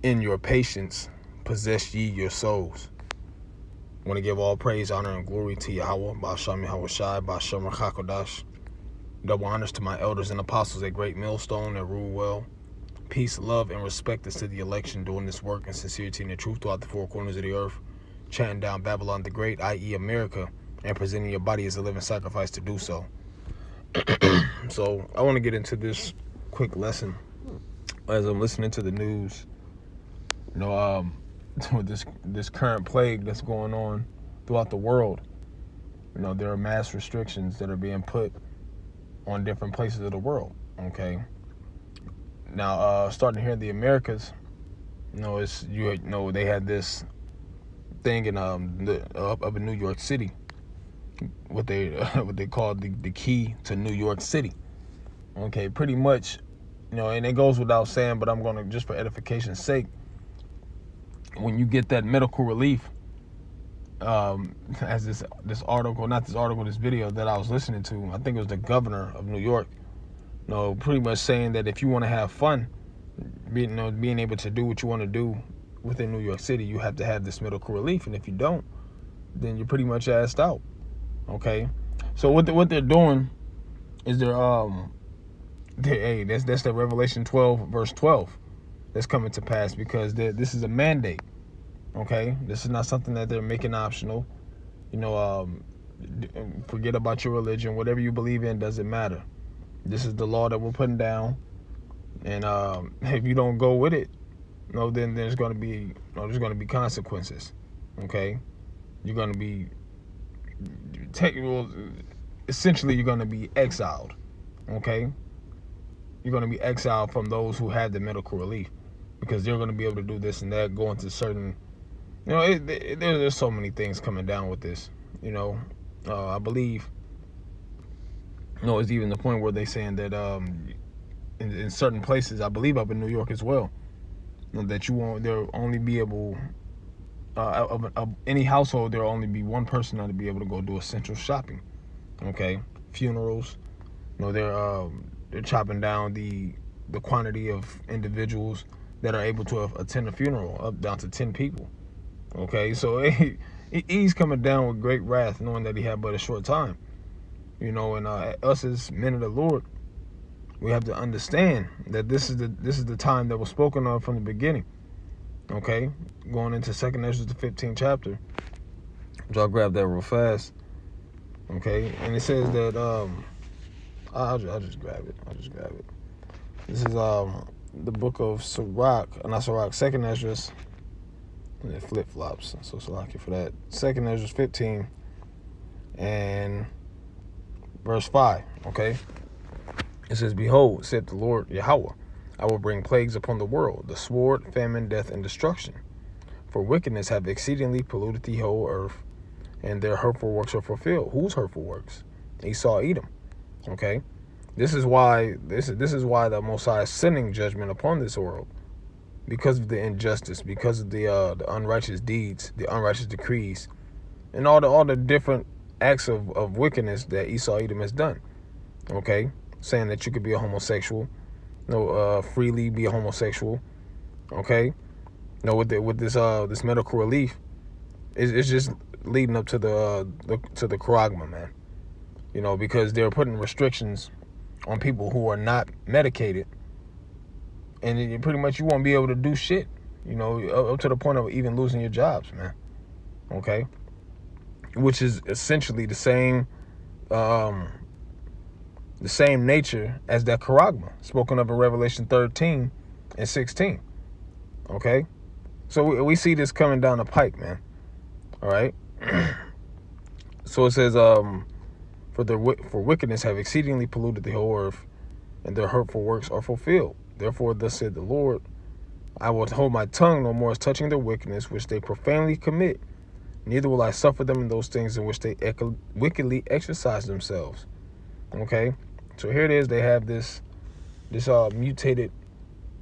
in your patience possess ye your souls. I want to give all praise, honor, and glory to Yahweh, Ba'ashem Yahweh Shai, Ba'ashem Rachakodash. Double honors to my elders and apostles at Great Millstone that rule well. Peace, love, and respect is to the election doing this work in sincerity and the truth throughout the four corners of the earth, chanting down Babylon the Great, i.e. America, and presenting your body as a living sacrifice to do so. So I want to get into this quick lesson as I'm listening to the news. With this current plague that's going on throughout the world. There are mass restrictions that are being put on different places of the world. Okay. Now, starting here in the Americas, they had this thing in up in New York City, what they call the key to New York City. Okay, pretty much, and it goes without saying, but I'm gonna, just for edification's sake, when you get that medical relief, as this video that I was listening to, I think it was the governor of New York, pretty much saying that if you want to have fun, being able to do what you want to do within New York City, you have to have this medical relief, and if you don't, then you're pretty much asked out. Okay, so what they're doing is that's the Revelation 12 verse 12 that's coming to pass, because this is a mandate. Okay, this is not something that they're making optional. Forget about your religion. Whatever you believe in doesn't matter. This is the law that we're putting down, and if you don't go with it, then there's going to be consequences. Okay, you're going to be essentially you're going to be exiled. Okay, you're going to be exiled from those who have the medical relief, because they're going to be able to do this and that, go into certain, there's so many things coming down with this. I believe, it's even the point where they're saying that in certain places, I believe up in New York as well, that there'll only be able, of any household, there'll only be one person to be able to go do essential shopping. Okay, funerals, they're chopping down the quantity of individuals that are able to attend a funeral up down to 10 people. Okay, so he's coming down with great wrath, knowing that he had but a short time. And us as men of the Lord, we have to understand that this is the time that was spoken of from the beginning. Okay, going into 2nd Ezra, the 15th chapter. I'll grab that real fast. Okay, and it says that I'll just grab it. This is the book of Sirach, not Sirach, 2nd Ezra. And it flip-flops, so Salaki for that. 2nd Ezra 15 and verse 5. Okay, it says, "Behold, said the Lord Yahweh, I will bring plagues upon the world, the sword, famine, death, and destruction. For wickedness have exceedingly polluted the whole earth, and their hurtful works are fulfilled." Whose hurtful works? Esau, Edom. Okay, this is why the Most High is sending judgment upon this world, because of the injustice, because of the unrighteous deeds, the unrighteous decrees, and all the different acts of wickedness that Esau, Edom has done. Okay, saying that you could be a homosexual, freely be a homosexual. Okay, with this medical relief, it's just leading up to the charagma, man. Because they're putting restrictions on people who are not medicated, and pretty much you won't be able to do shit. Up to the point of even losing your jobs, man. Okay, which is essentially the same nature as that charagma spoken of in Revelation 13 and 16. Okay, so we see this coming down the pike, man. All right. So it says, for wickedness have exceedingly polluted the whole earth, and their hurtful works are fulfilled. Therefore, thus said the Lord, I will hold my tongue no more as touching their wickedness, which they profanely commit. Neither will I suffer them in those things in which they wickedly exercise themselves. Okay, so here it is. They have this mutated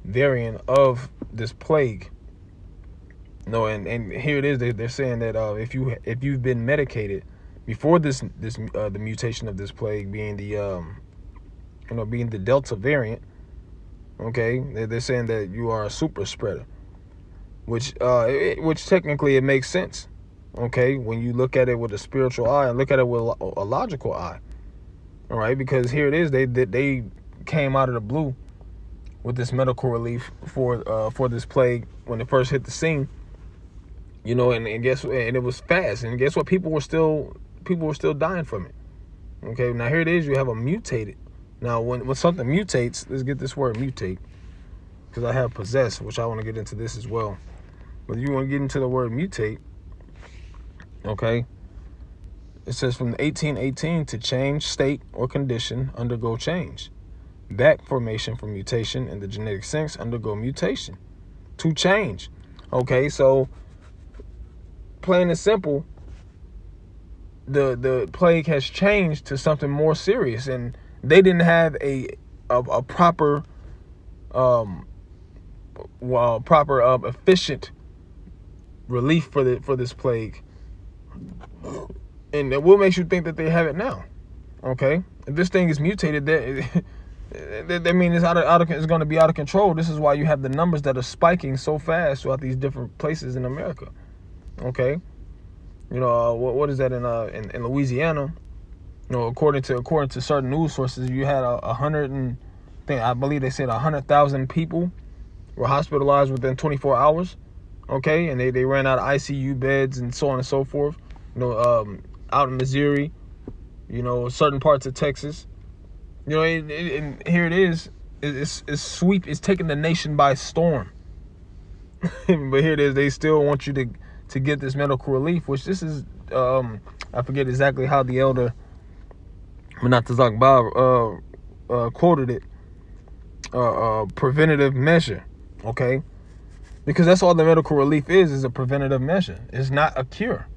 variant of this plague. And here it is. They're saying that if you've been medicated before the mutation of this plague being being the Delta variant. Okay, they're saying that you are a super spreader. which technically it makes sense. Okay, when you look at it with a spiritual eye and look at it with a logical eye. All right, because here it is, they came out of the blue with this medical relief for this plague when it first hit the scene. You know, and it was fast, and guess what? People were still dying from it. Okay, now here it is. You have a mutated. Now, when something mutates, let's get this word mutate, because I have possess, which I want to get into this as well. But you want to get into the word mutate, okay? It says from 1818 to change state or condition, undergo change. Back formation from mutation in the genetic sense, undergo mutation. To change. Okay, so plain and simple, the plague has changed to something more serious, and they didn't have a proper efficient relief for this plague. And what makes you think that they have it now? Okay, if this thing is mutated, that means it's going to be out of control. This is why you have the numbers that are spiking so fast throughout these different places in America. Okay, you know what is that in Louisiana? You know, according to certain news sources, you had 100,000 people were hospitalized within 24 hours. Okay, and they ran out of ICU beds and so on and so forth. You know, out in Missouri, you know, certain parts of Texas. You know, and here it is. It's taking the nation by storm. But here it is. They still want you to get this medical relief, which this is, I forget exactly how the elder Menatazak Bob quoted it, preventative measure, okay? Because that's all the medical relief is a preventative measure. It's not a cure,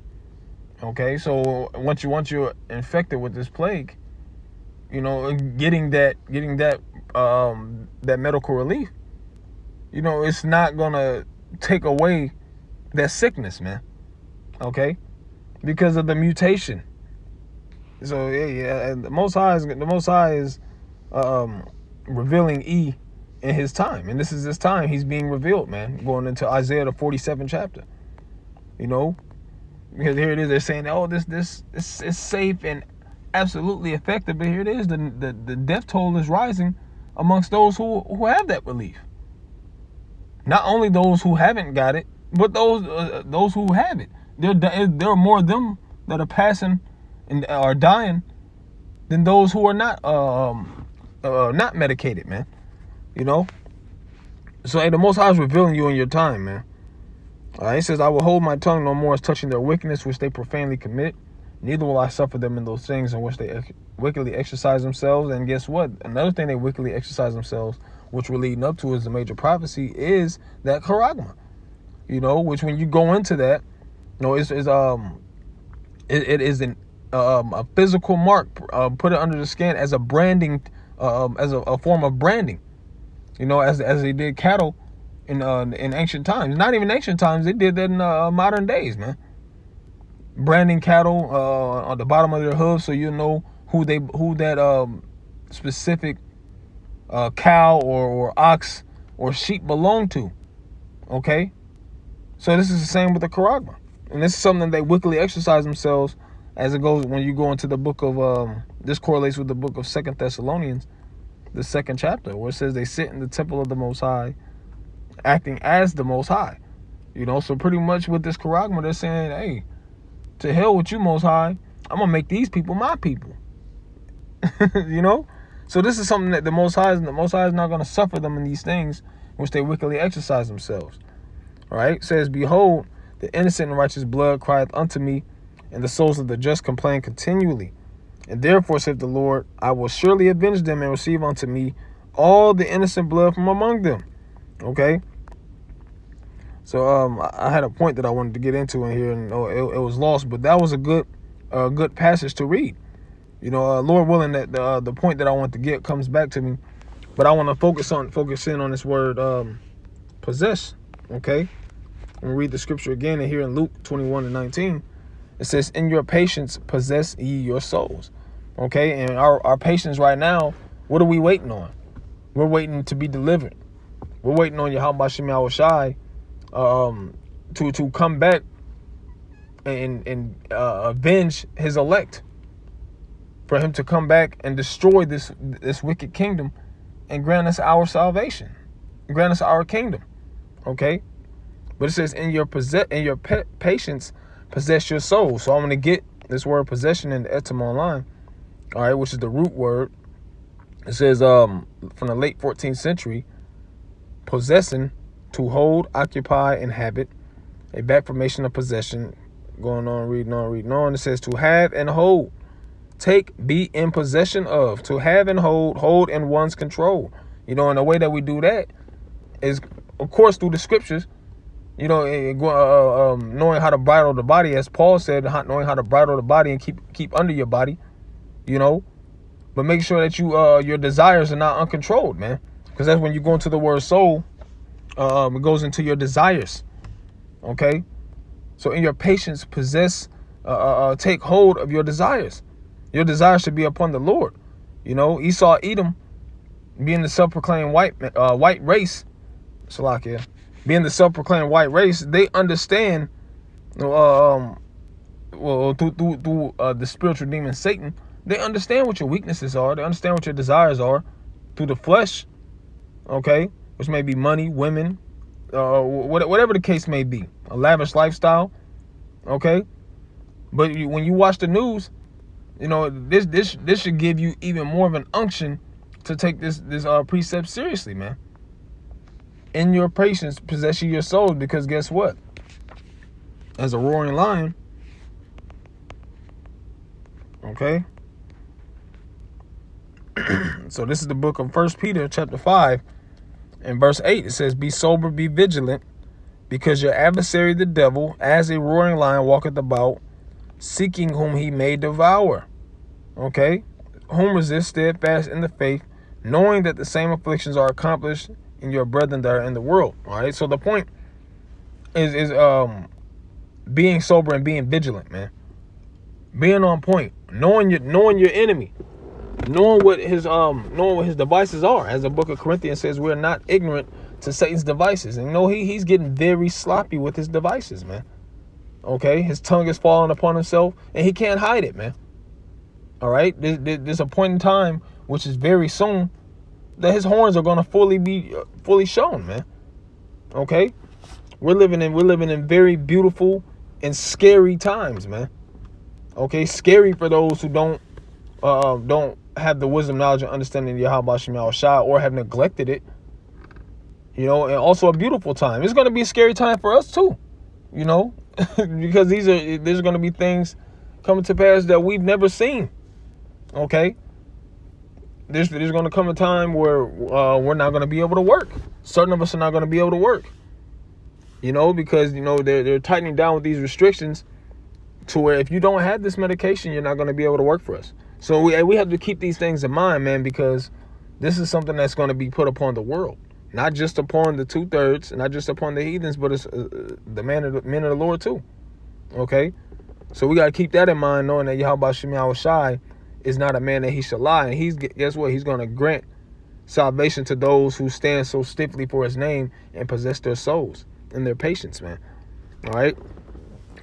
okay? So once you're infected with this plague, you know, getting that medical relief, you know, it's not gonna take away that sickness, man. Okay, because of the mutation. So yeah, the Most High is revealing E in His time, and this is His time. He's being revealed, man. Going into Isaiah the 47th chapter. You know, because here it is. They're saying, oh, this is safe and absolutely effective, but here it is. The death toll is rising amongst those who have that relief. Not only those who haven't got it, but those who have it. There are more of them that are passing and are dying than those who are not medicated, man. You know. So hey, the Most High is revealing you in your time, man. He says, I will hold my tongue no more as touching their wickedness which they profanely commit. Neither will I suffer them in those things in which they wickedly exercise themselves. And guess what? Another thing they wickedly exercise themselves, which we're leading up to, is the major prophecy, is that charagma. You know, which when you go into that, you know, it is a physical mark, put it under the skin as a branding, as a form of branding. You know, as they did cattle in ancient times. Not even ancient times, they did that in modern days, man. Branding cattle on the bottom of their hooves, so you know who that specific cow or ox or sheep belong to. Okay, so this is the same with the charagma, and this is something they wickedly exercise themselves as it goes when you go into the book of this correlates with the book of 2 Thessalonians, the 2nd chapter, where it says they sit in the temple of the Most High, acting as the Most High. You know, so pretty much with this charagma, they're saying, hey, to hell with you, Most High. I'm going to make these people my people. You know? So this is something that the Most High is not going to suffer them in these things which they wickedly exercise themselves. All right? It says, behold, the innocent and righteous blood crieth unto me, and the souls of the just complain continually. And therefore, saith the Lord, I will surely avenge them and receive unto me all the innocent blood from among them. Okay? So I had a point that I wanted to get into in here, and it was lost, but that was a good passage to read. You know, Lord willing, that the point that I want to get comes back to me, but I want to focus in on this word possess. Okay, I'm gonna read the scripture again, and here in Luke 21:19, it says, "In your patience possess ye your souls." Okay, and our patience right now, what are we waiting on? We're waiting to be delivered. We're waiting on Yahweh Shem Yahushai to come back and avenge his elect, for him to come back and destroy this wicked kingdom and grant us our salvation, grant us our kingdom. Okay, but it says in your patience possess your soul. So I'm going to get this word possession in the etymology, all right, which is the root word. It says from the late 14th century, possessing, to hold, occupy, inhabit, a back formation of possession. Going on, reading on. It says to have and hold, take, be in possession of, to have and hold in one's control. You know, and the way that we do that is, of course, through the scriptures. You know, knowing how to bridle the body, as Paul said, knowing how to bridle the body and keep under your body. You know, but make sure that your desires are not uncontrolled, man, because that's when you go into the word soul. It goes into your desires. Okay, so in your patience possess, take hold of your desires. Your desires should be upon the Lord. You know, Esau, Edom, being the self-proclaimed white race, Salakia, being the self-proclaimed white race, they understand, through the spiritual demon Satan, they understand what your weaknesses are. They understand what your desires are through the flesh, okay, which may be money, women, whatever the case may be, a lavish lifestyle, okay. But when you watch the news, you know, this should give you even more of an unction to take this precept seriously, man. In your patience, possess your souls, because guess what? As a roaring lion, okay. So this is the book of 1 Peter chapter 5 and verse 8. It says, be sober, be vigilant, because your adversary the devil, as a roaring lion, walketh about, seeking whom he may devour. Okay, whom resist steadfast in the faith, knowing that the same afflictions are accomplished in your brethren that are in the world. All right, so the point is being sober and being vigilant, man. Being on point, knowing your enemy, knowing what his devices are. As the book of Corinthians says, we're not ignorant to Satan's devices. And you know, he's getting very sloppy with his devices, man. Okay, his tongue is falling upon himself, and he can't hide it, man. All right, there's a point in time, which is very soon, that his horns are going to be fully shown, man. Okay, we're living in very beautiful and scary times, man. Okay, scary for those who don't have the wisdom, knowledge, and understanding of Yahweh Shem Yahushua, or have neglected it. You know, and also a beautiful time. It's going to be a scary time for us too. You know, because there's going to be things coming to pass that we've never seen. Okay, there's going to come a time where we're not going to be able to work. Certain of us are not going to be able to work. You know, because you know they're tightening down with these restrictions to where if you don't have this medication, you're not going to be able to work for us. So we have to keep these things in mind, man, because this is something that's going to be put upon the world, not just upon the 2/3, not just upon the heathens, but it's the men of the Lord too. Okay, so we got to keep that in mind, knowing that Yahweh Shem Yahushai is not a man that he shall lie, and guess what? He's going to grant salvation to those who stand so stiffly for his name and possess their souls and their patience, man. All right.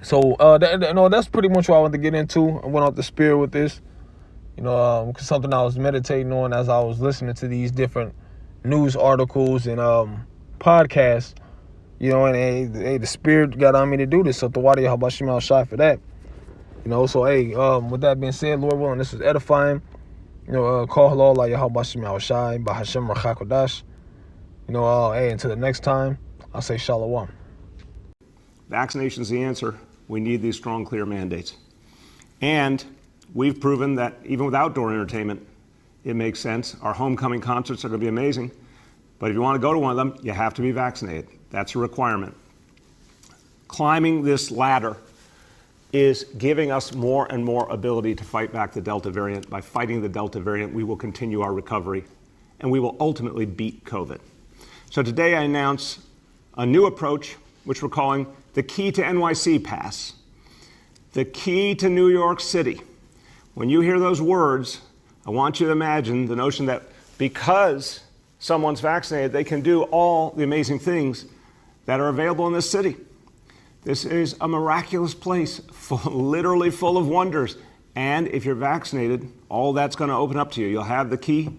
So that's pretty much what I wanted to get into. I went off the spirit with this, you know, something I was meditating on as I was listening to these different news articles and podcasts, you know, and hey, the spirit got on me to do this. So Tawadi Habashim al Shai for that. You know, so hey, with that being said, Lord willing, this was edifying. You know, call halal la Yahabashim al Shai by Hashem Rachakodash. You know, hey, until the next time, I'll say Shalom. Vaccination's the answer. We need these strong, clear mandates. And we've proven that even with outdoor entertainment, it makes sense. Our homecoming concerts are going to be amazing. But if you want to go to one of them, you have to be vaccinated. That's a requirement. Climbing this ladder is giving us more and more ability to fight back the Delta variant. By fighting the Delta variant, we will continue our recovery, and we will ultimately beat COVID. So today I announce a new approach, which we're calling the Key to NYC Pass. The key to New York City. When you hear those words, I want you to imagine the notion that because someone's vaccinated, they can do all the amazing things that are available in this city. This is a miraculous place, literally full of wonders. And if you're vaccinated, all that's going to open up to you. You'll have the key,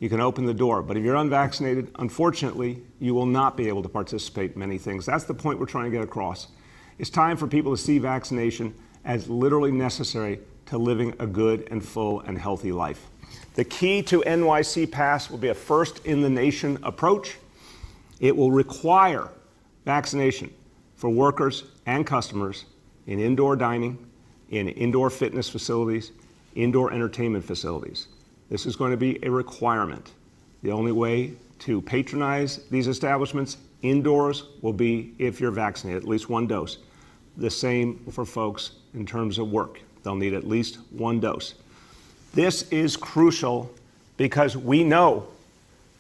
you can open the door. But if you're unvaccinated, unfortunately, you will not be able to participate in many things. That's the point we're trying to get across. It's time for people to see vaccination as literally necessary to living a good and full and healthy life. The key to NYC Pass will be a first-in-the-nation approach. It will require vaccination for workers and customers in indoor dining, in indoor fitness facilities, indoor entertainment facilities. This is going to be a requirement. The only way to patronize these establishments indoors will be if you're vaccinated, at least one dose. The same for folks in terms of work. They'll need at least one dose. This is crucial because we know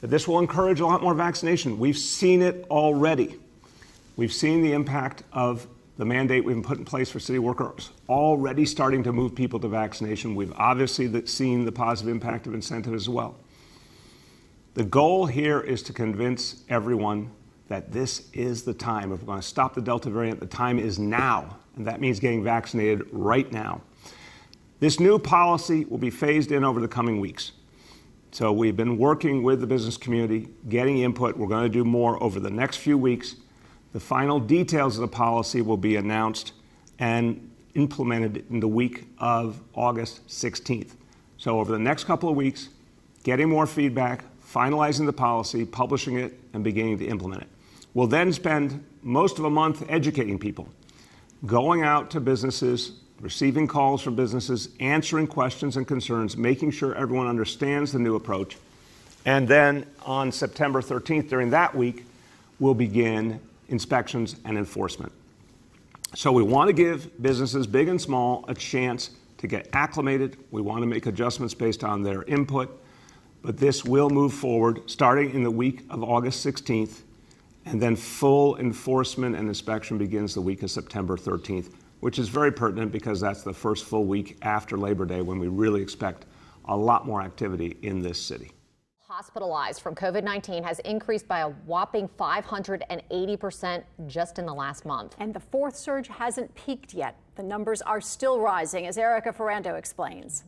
that this will encourage a lot more vaccination. We've seen it already. We've seen the impact of the mandate we've put in place for city workers already starting to move people to vaccination. We've obviously seen the positive impact of incentive as well. The goal here is to convince everyone that this is the time. If we're going to stop the Delta variant, the time is now, and that means getting vaccinated right now. This new policy will be phased in over the coming weeks. So we've been working with the business community, getting input. We're going to do more over the next few weeks. The final details of the policy will be announced and implemented in the week of August 16th. So over the next couple of weeks, getting more feedback, finalizing the policy, publishing it, and beginning to implement it. We'll then spend most of a month educating people, going out to businesses, receiving calls from businesses, answering questions and concerns, making sure everyone understands the new approach. And then on September 13th, during that week, we'll begin inspections and enforcement. So we want to give businesses, big and small, a chance to get acclimated. We want to make adjustments based on their input. But this will move forward starting in the week of August 16th, and then full enforcement and inspection begins the week of September 13th, which is very pertinent because that's the first full week after Labor Day when we really expect a lot more activity in this city. Hospitalized from COVID-19 has increased by a whopping 580% just in the last month. And the fourth surge hasn't peaked yet. The numbers are still rising, as Erica Ferrando explains.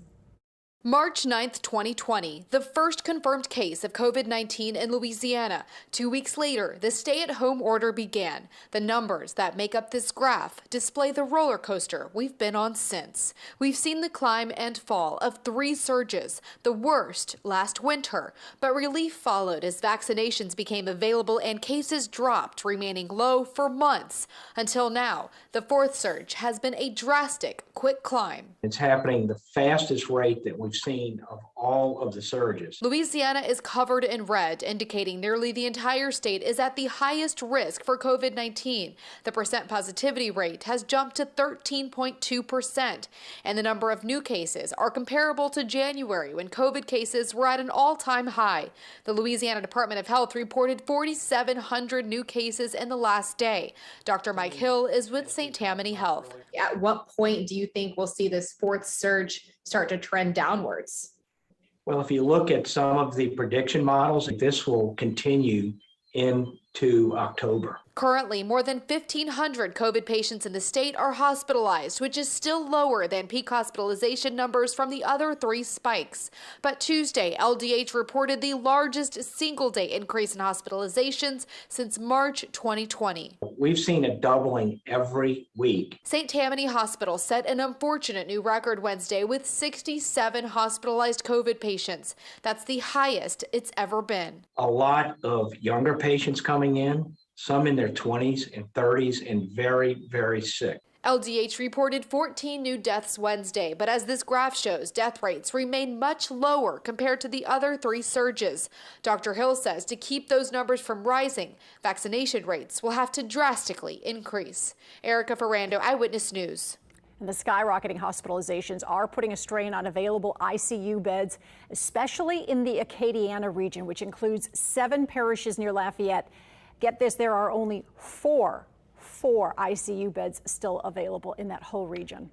March 9th, 2020, the first confirmed case of COVID-19 in Louisiana. 2 weeks later, the stay-at-home order began. The numbers that make up this graph display the roller coaster we've been on since. We've seen the climb and fall of 3 surges, the worst last winter. But relief followed as vaccinations became available and cases dropped, remaining low for months. Until now, the fourth surge has been a drastic, quick climb. It's happening the fastest rate that we've seen of all of the surges. Louisiana is covered in red, indicating nearly the entire state is at the highest risk for COVID-19. The percent positivity rate has jumped to 13.2%, and the number of new cases are comparable to January when COVID cases were at an all-time high. The Louisiana Department of Health reported 4,700 new cases in the last day. Dr. Mike Hill is with St. Tammany Health. At what point do you think we'll see this fourth surge start to trend downwards? Well, if you look at some of the prediction models, this will continue into October. Currently, more than 1,500 COVID patients in the state are hospitalized, which is still lower than peak hospitalization numbers from the other 3 spikes. But Tuesday, LDH reported the largest single-day increase in hospitalizations since March 2020. We've seen a doubling every week. St. Tammany Hospital set an unfortunate new record Wednesday with 67 hospitalized COVID patients. That's the highest it's ever been. A lot of younger patients coming in, some in their 20s and 30s, and very, very sick. LDH reported 14 new deaths Wednesday, but as this graph shows, death rates remain much lower compared to the other 3 surges. Dr. Hill says to keep those numbers from rising, vaccination rates will have to drastically increase. Erica Ferrando, Eyewitness News. And the skyrocketing hospitalizations are putting a strain on available ICU beds, especially in the Acadiana region, which includes 7 parishes near Lafayette. Get this, there are only four ICU beds still available in that whole region.